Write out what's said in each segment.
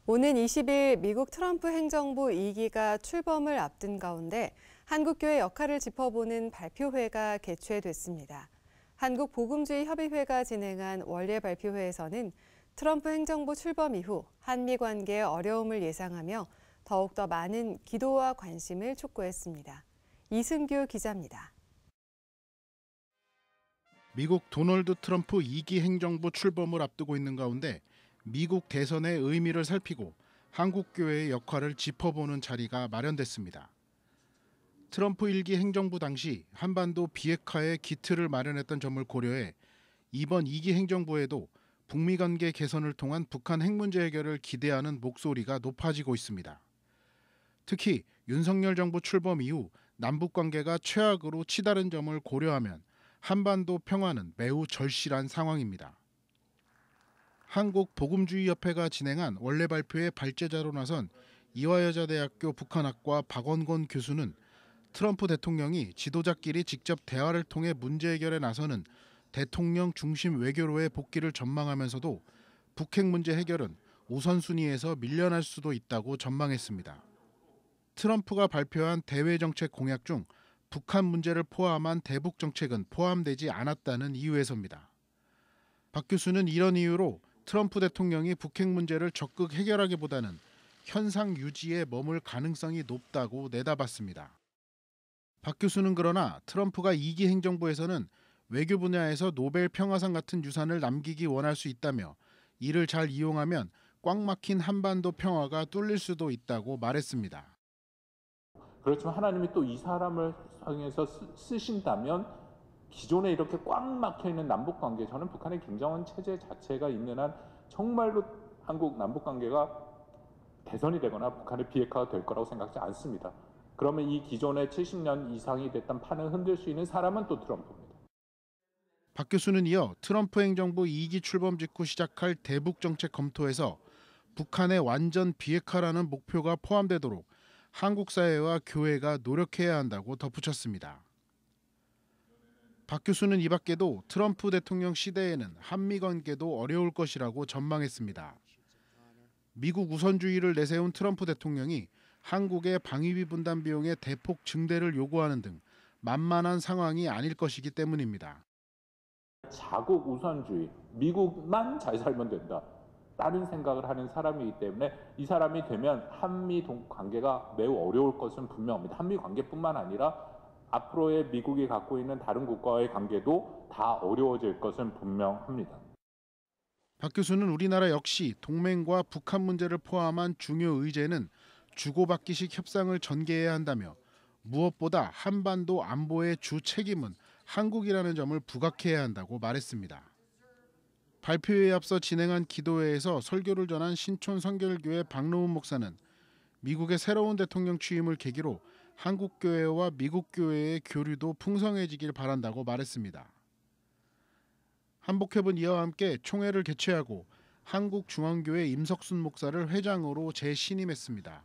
오는 20일 미국 트럼프 행정부 2기가 출범을 앞둔 가운데 한국교회 역할을 짚어보는 발표회가 개최됐습니다. 한국복음주의협의회가 진행한 원래 발표회에서는 트럼프 행정부 출범 이후 한미 관계의 어려움을 예상하며 더욱더 많은 기도와 관심을 촉구했습니다. 이승규 기자입니다. 미국 도널드 트럼프 2기 행정부 출범을 앞두고 있는 가운데 미국 대선의 의미를 살피고 한국교회의 역할을 짚어보는 자리가 마련됐습니다. 트럼프 1기 행정부 당시 한반도 비핵화에 기틀을 마련했던 점을 고려해 이번 2기 행정부에도 북미 관계 개선을 통한 북한 핵 문제 해결을 기대하는 목소리가 높아지고 있습니다. 특히 윤석열 정부 출범 이후 남북 관계가 최악으로 치달은 점을 고려하면 한반도 평화는 매우 절실한 상황입니다. 한국복음주의협회가 진행한 원래 발표의 발제자로 나선 이화여자대학교 북한학과 박원권 교수는 트럼프 대통령이 지도자끼리 직접 대화를 통해 문제 해결에 나서는 대통령 중심 외교로의 복귀를 전망하면서도 북핵 문제 해결은 우선순위에서 밀려날 수도 있다고 전망했습니다. 트럼프가 발표한 대외정책 공약 중 북한 문제를 포함한 대북 정책은 포함되지 않았다는 이유에서입니다. 박 교수는 이런 이유로 트럼프 대통령이 북핵 문제를 적극 해결하기보다는 현상 유지에 머물 가능성이 높다고 내다봤습니다. 박 교수는 그러나 트럼프가 2기 행정부에서는 외교 분야에서 노벨 평화상 같은 유산을 남기기 원할 수 있다며 이를 잘 이용하면 꽉 막힌 한반도 평화가 뚫릴 수도 있다고 말했습니다. 그렇지만 하나님이 또 이 사람을 향해서 쓰신다면 기존에 이렇게 꽉 막혀있는 남북관계, 저는 북한의 김정은 체제 자체가 있는 한 정말로 한국 남북관계가 개선이 되거나 북한의 비핵화가 될 거라고 생각하지 않습니다. 그러면 이 기존의 70년 이상이 됐던 판을 흔들 수 있는 사람은 또 트럼프입니다. 박 교수는 이어 트럼프 행정부 2기 출범 직후 시작할 대북 정책 검토에서 북한의 완전 비핵화라는 목표가 포함되도록 한국 사회와 교회가 노력해야 한다고 덧붙였습니다. 박 교수는 이 밖에도 트럼프 대통령 시대에는 한미 관계도 어려울 것이라고 전망했습니다. 미국 우선주의를 내세운 트럼프 대통령이 한국의 방위비 분담 비용의 대폭 증대를 요구하는 등 만만한 상황이 아닐 것이기 때문입니다. 자국 우선주의, 미국만 잘 살면 된다 라는 생각을 하는 사람이기 때문에 이 사람이 되면 한미 관계가 매우 어려울 것은 분명합니다. 한미 관계뿐만 아니라 앞으로의 미국이 갖고 있는 다른 국가와의 관계도 다 어려워질 것은 분명합니다. 박 교수는 우리나라 역시 동맹과 북한 문제를 포함한 중요 의제는 주고받기식 협상을 전개해야 한다며 무엇보다 한반도 안보의 주 책임은 한국이라는 점을 부각해야 한다고 말했습니다. 발표회에 앞서 진행한 기도회에서 설교를 전한 신촌 성결교회 박노훈 목사는 미국의 새로운 대통령 취임을 계기로 한국교회와 미국교회의 교류도 풍성해지길 바란다고 말했습니다. 한복협은 이와 함께 총회를 개최하고 한국중앙교회 임석순 목사를 회장으로 재신임했습니다.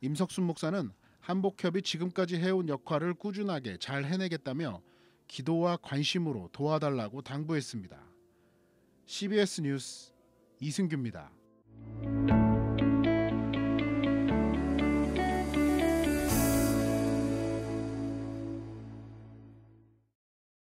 임석순 목사는 한복협이 지금까지 해온 역할을 꾸준하게 잘 해내겠다며 기도와 관심으로 도와달라고 당부했습니다. CBS 뉴스 이승규입니다.